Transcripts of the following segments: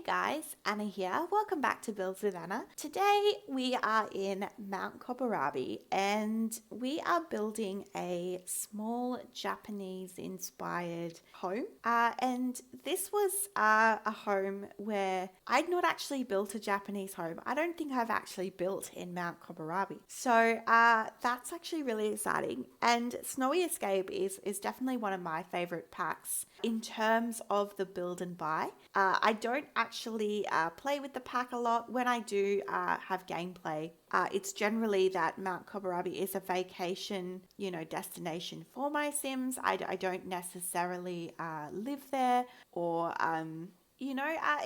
guys, Anna here. Welcome back to Builds with Anna. Today we are in Mount Kohlrabi and we are building a small Japanese inspired home. And this was a home where I'd not actually built a Japanese home. I don't think I've actually built in Mount Kohlrabi. So that's actually really exciting. And Snowy Escape is definitely one of my favorite packs in terms of the build and buy. I don't actually play with the pack a lot. When I do have gameplay, it's generally that Mount Kohlrabi is a vacation, destination for my Sims. I don't necessarily live there or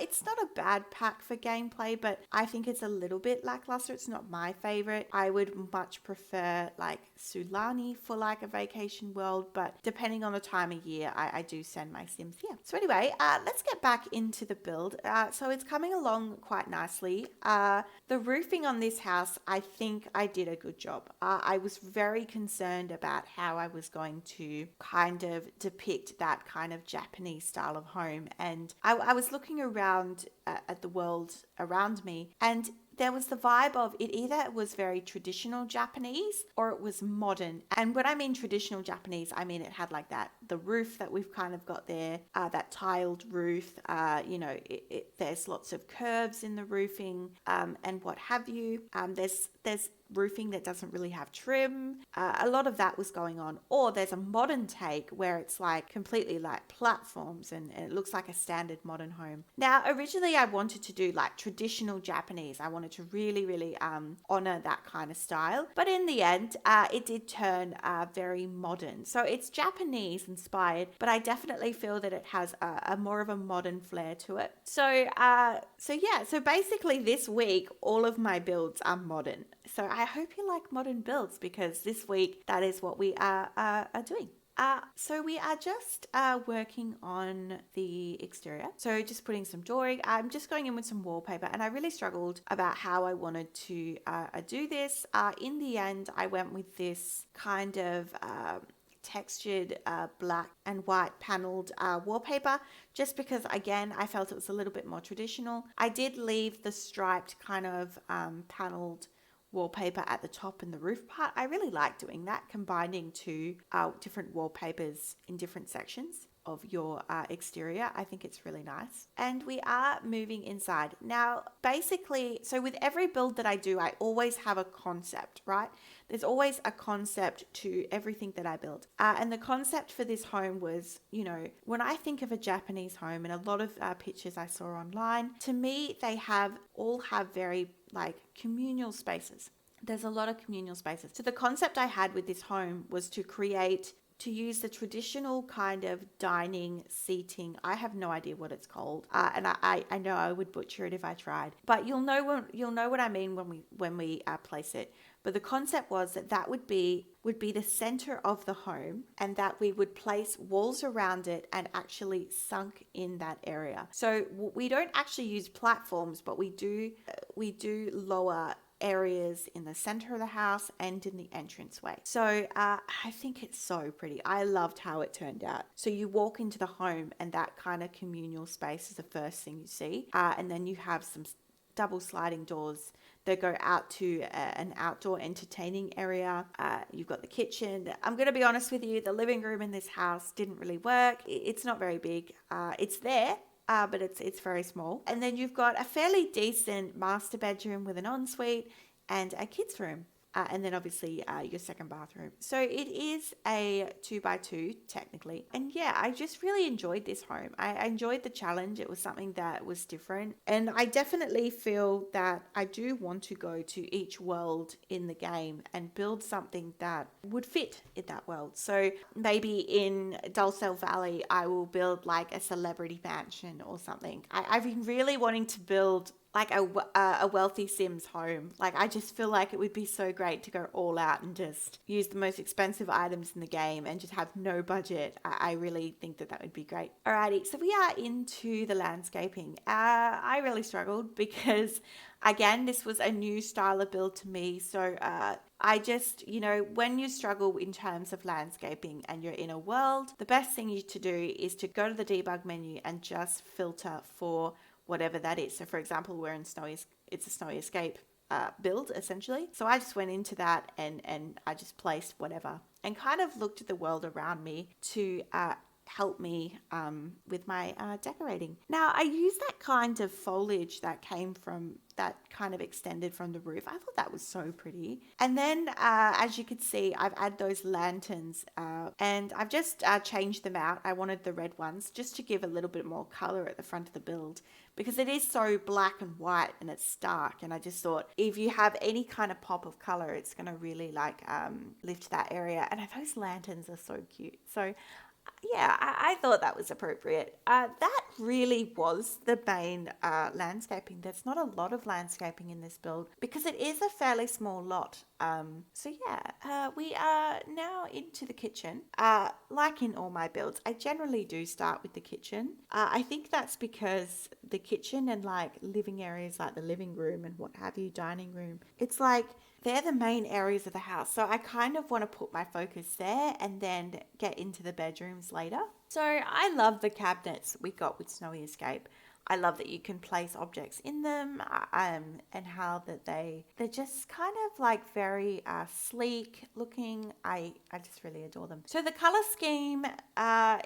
it's not a bad pack for gameplay, but I think it's a little bit lackluster. It's not my favorite. I would much prefer like Sulani for like a vacation world, but depending on the time of year, I do send my Sims here. So anyway, let's get back into the build. So it's coming along quite nicely. The roofing on this house, I think I did a good job. I was very concerned about how I was going to kind of depict that kind of Japanese style of home, and I was looking around at the world around me, and there was the vibe of it either was very traditional Japanese or it was modern. And when I mean traditional Japanese, I mean it had like the roof that we've kind of got there, that tiled roof, there's lots of curves in the roofing and what have you. There's roofing that doesn't really have trim. A lot of that was going on. Or there's a modern take where it's like completely like platforms and it looks like a standard modern home. Now, originally I wanted to do like traditional Japanese. I wanted to really, really honor that kind of style. But in the end, it did turn very modern. So it's Japanese inspired, but I definitely feel that it has a more of a modern flair to it. So basically this week, all of my builds are modern. So I hope you like modern builds because this week that is what we are doing. So we are just working on the exterior. So just putting some drawing. I'm just going in with some wallpaper and I really struggled about how I wanted to do this. In the end, I went with this kind of textured black and white paneled wallpaper just because, again, I felt it was a little bit more traditional. I did leave the striped kind of paneled wallpaper at the top and the roof part. I really like doing that, combining two different wallpapers in different sections of your exterior. I think it's really nice. And we are moving inside. Now, basically, so with every build that I do, I always have a concept, right? There's always a concept to everything that I build. And the concept for this home was, when I think of a Japanese home and a lot of pictures I saw online, to me, they all have very like communal spaces. There's a lot of communal spaces. So the concept I had with this home was to use the traditional kind of dining seating. I have no idea what it's called, and I know I would butcher it if I tried. But you'll know what I mean when we place it. But the concept was that would be the center of the home, and that we would place walls around it and actually sunk in that area. So we don't actually use platforms, but we do lower areas in the center of the house and in the entranceway. So I think it's so pretty. I loved how it turned out. So you walk into the home and that kind of communal space is the first thing you see. And then you have some double sliding doors that go out to an outdoor entertaining area. You've got the kitchen. I'm going to be honest with you, the living room in this house didn't really work. It's not very big. It's there, but it's very small. And then you've got a fairly decent master bedroom with an ensuite and a kids' room. And then obviously your second bathroom. So it is a 2x2 technically. And yeah, I just really enjoyed this home. I enjoyed the challenge. It was something that was different. And I definitely feel that I do want to go to each world in the game and build something that would fit in that world. So maybe in Dulcel Valley, I will build like a celebrity mansion or something. I've been really wanting to build like a wealthy Sims home. Like I just feel like it would be so great to go all out and just use the most expensive items in the game and just have no budget. I really think that would be great. Alrighty, so we are into the landscaping. I really struggled because again, this was a new style of build to me. So I just, when you struggle in terms of landscaping and you're in a world, the best thing to do is to go to the debug menu and just filter for whatever that is. So for example, we're in it's a Snowy Escape build essentially. So I just went into that and I just placed whatever and kind of looked at the world around me to help me with my decorating. Now I used that kind of foliage that came from that kind of extended from the roof. I thought that was so pretty. And then as you could see, I've added those lanterns and I've just changed them out. I wanted the red ones just to give a little bit more color at the front of the build because it is so black and white and it's stark. And I just thought if you have any kind of pop of color, it's going to really like lift that area. And those lanterns are so cute. So yeah, I thought that was appropriate. That really was the main landscaping. There's not a lot of landscaping in this build because it is a fairly small lot. So yeah, we are now into the kitchen. Like in all my builds, I generally do start with the kitchen. I think that's because the kitchen and like living areas like the living room and what have you, dining room, it's like they're the main areas of the house. So I kind of want to put my focus there and then get into the bedrooms later. So I love the cabinets we got with Snowy Escape. I love that you can place objects in them and how that they're just kind of like very sleek looking. I just really adore them. So the color scheme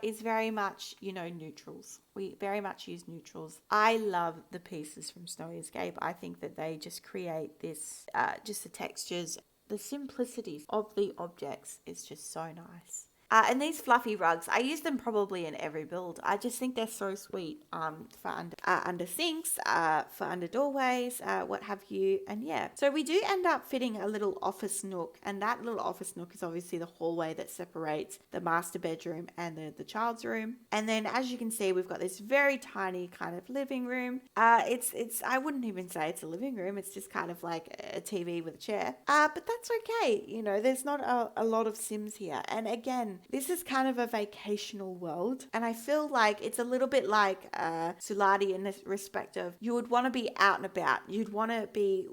is very much, neutrals. We very much use neutrals. I love the pieces from Snowy Escape. I think that they just create this, just the textures, the simplicities of the objects is just so nice. And these fluffy rugs, I use them probably in every build. I just think they're so sweet for under sinks, for under doorways, what have you. And yeah, so we do end up fitting a little office nook. And that little office nook is obviously the hallway that separates the master bedroom and the child's room. And then as you can see, we've got this very tiny kind of living room. It's I wouldn't even say it's a living room. It's just kind of like a TV with a chair. But that's okay. There's not a lot of Sims here. And again, this is kind of a vacational world, and I feel like it's a little bit like Sulati in the respect of you would want to be out and about. You'd want to be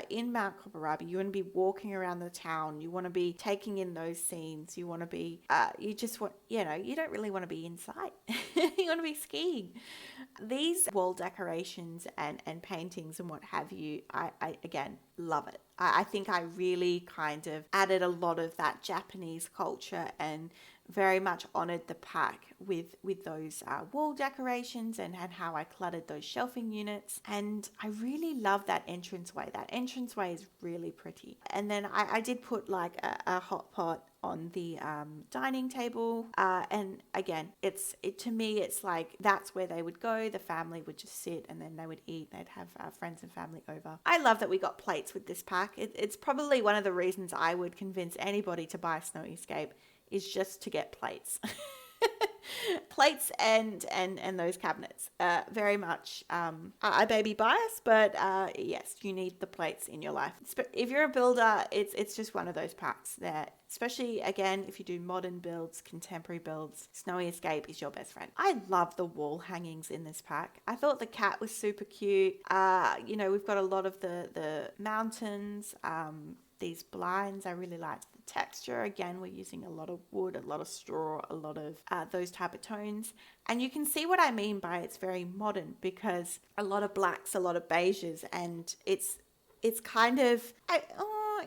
in Mount Kopparabi. You want to be walking around the town. You want to be taking in those scenes. You want to be, you just want, you don't really want to be inside. You want to be skiing. These wall decorations and paintings and what have you, I again, love it. I think I really kind of added a lot of that Japanese culture and very much honored the pack with those wall decorations and how I cluttered those shelving units. And I really love that entranceway. That entranceway is really pretty. And then I did put like a hot pot on the dining table, and again, to me it's like that's where they would go. The family would just sit and then they would eat. They'd have friends and family over. I love that we got plates with this pack. It's probably one of the reasons I would convince anybody to buy Snowy Escape is just to get plates. Plates and those cabinets. Very much I baby bias, but yes, you need the plates in your life. If you're a builder, it's just one of those packs that, especially again, if you do modern builds, contemporary builds, Snowy Escape is your best friend. I love the wall hangings in this pack. I thought the cat was super cute. We've got a lot of the mountains, these blinds. I really liked the texture. Again, we're using a lot of wood, a lot of straw, a lot of those type of tones. And you can see what I mean by it's very modern because a lot of blacks, a lot of beiges, and it's kind of,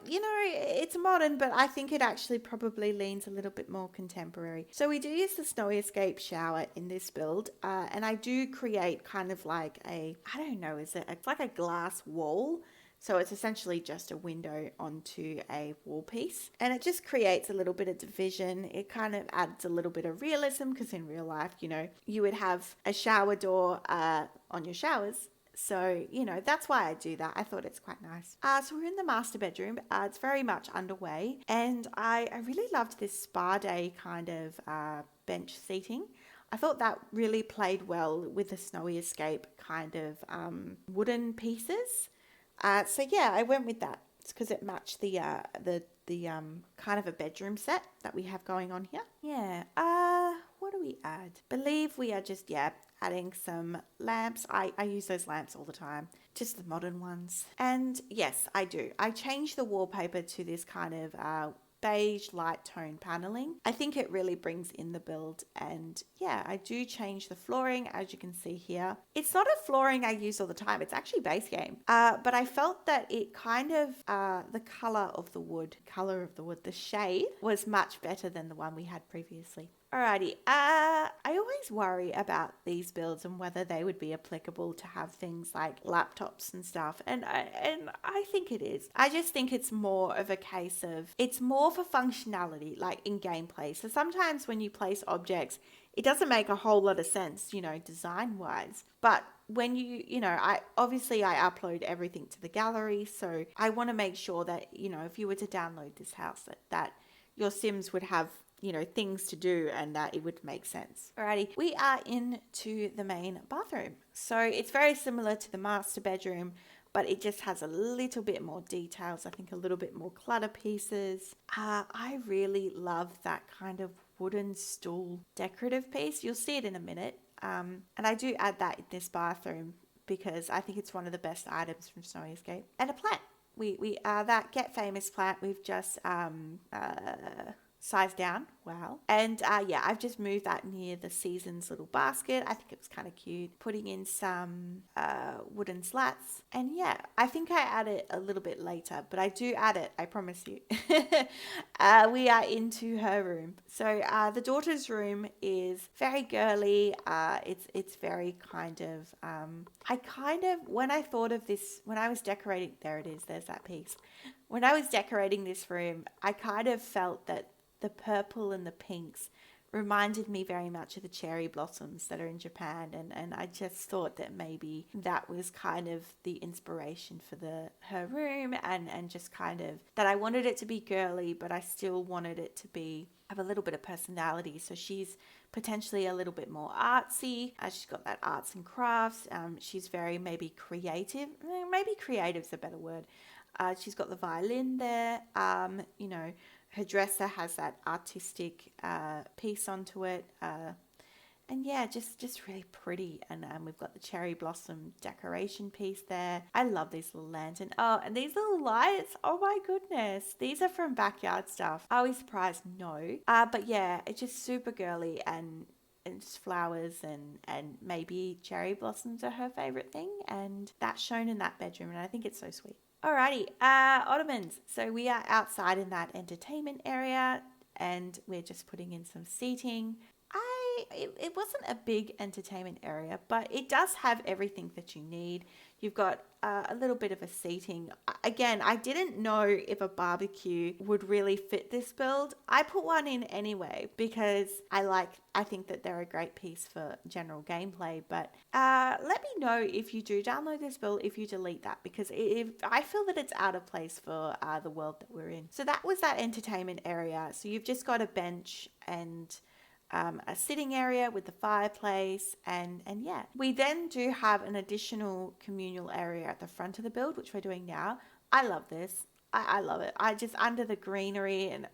it's modern, but I think it actually probably leans a little bit more contemporary. So we do use the Snowy Escape shower in this build, and I do create kind of like it's like a glass wall. So it's essentially just a window onto a wall piece, and it just creates a little bit of division. It kind of adds a little bit of realism because in real life, you would have a shower door on your showers. So, that's why I do that. I thought it's quite nice. So we're in the master bedroom. It's very much underway, and I really loved this spa day kind of bench seating. I thought that really played well with the Snowy Escape kind of wooden pieces. So yeah, I went with that. It's because it matched the kind of a bedroom set that we have going on here. Yeah. What do we add? Believe we are just adding some lamps. I use those lamps all the time, just the modern ones. And yes, I do. I changed the wallpaper to this kind of beige light tone paneling. I think it really brings in the build, and yeah, I do change the flooring as you can see here. It's not a flooring I use all the time, it's actually base game, but I felt that it kind of the color of the wood, the shade was much better than the one we had previously. Alrighty, I always worry about these builds and whether they would be applicable to have things like laptops and stuff, and I think it is. I just think it's more of a case of, it's more for functionality, like in gameplay. So sometimes when you place objects, it doesn't make a whole lot of sense, design wise, but when I upload everything to the gallery, so I want to make sure that, if you were to download this house, that your Sims would have things to do and that it would make sense. Alrighty, we are into the main bathroom. So it's very similar to the master bedroom, but it just has a little bit more details. I think a little bit more clutter pieces. I really love that kind of wooden stool decorative piece. You'll see it in a minute. And I do add that in this bathroom because I think it's one of the best items from Snowy Escape. And a plant. We that Get Famous plant we've just size down. Wow. And I've just moved that near the Seasons little basket. I think it was kind of cute. Putting in some wooden slats. And yeah, I think I add it a little bit later, but I do add it, I promise you. We are into her room. So the daughter's room is very girly. It's very kind of, when I thought of this, when I was decorating, there's that piece. When I was decorating this room, I kind of felt that the purple and the pinks reminded me very much of the cherry blossoms that are in Japan, and I just thought that maybe that was kind of the inspiration for her room, and just kind of that I wanted it to be girly, but I still wanted it to have a little bit of personality. So she's potentially a little bit more artsy. She's got that arts and crafts. She's very maybe creative. Maybe creative's a better word. She's got the violin there. Her dresser has that artistic piece onto it. And yeah, just really pretty. And we've got the cherry blossom decoration piece there. I love this little lantern. Oh, and these little lights. Oh my goodness. These are from Backyard Stuff. Are we surprised? No. But yeah, it's just super girly, and just flowers and maybe cherry blossoms are her favorite thing. And that's shown in that bedroom. And I think it's so sweet. Alrighty, ottomans. So we are outside in that entertainment area, and we're just putting in some seating. It wasn't a big entertainment area, but it does have everything that you need. You've got a little bit of a seating. Again, I didn't know if a barbecue would really fit this build. I put one in anyway because I think that they're a great piece for general gameplay. But let me know if you do download this build, if you delete that, because I feel that it's out of place for the world that we're in. So that was that entertainment area. So you've just got a bench and a sitting area with the fireplace, and yeah, we then do have an additional communal area at the front of the build, which we're doing now. I love this. I love it. I just, under the greenery, and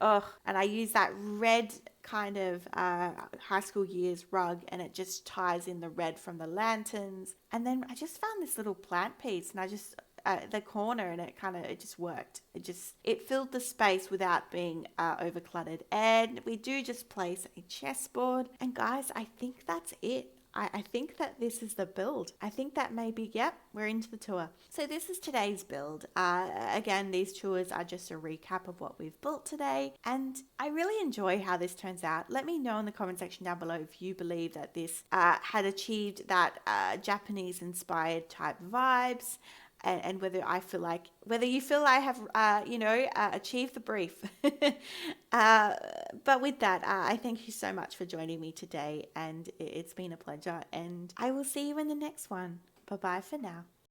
I use that red kind of high school years rug, and it just ties in the red from the lanterns. And then I just found this little plant piece, and I just the corner, and it just worked. It filled the space without being over cluttered. And we do just place a chessboard. And guys, I think that's it. I think that this is the build. I think that maybe, yep, we're into the tour. So this is today's build. Again, these tours are just a recap of what we've built today. And I really enjoy how this turns out. Let me know in the comment section down below if you believe that this had achieved that Japanese-inspired type vibes. And whether you feel I have, achieved the brief. But with that, I thank you so much for joining me today, and it's been a pleasure, and I will see you in the next one. Bye-bye for now.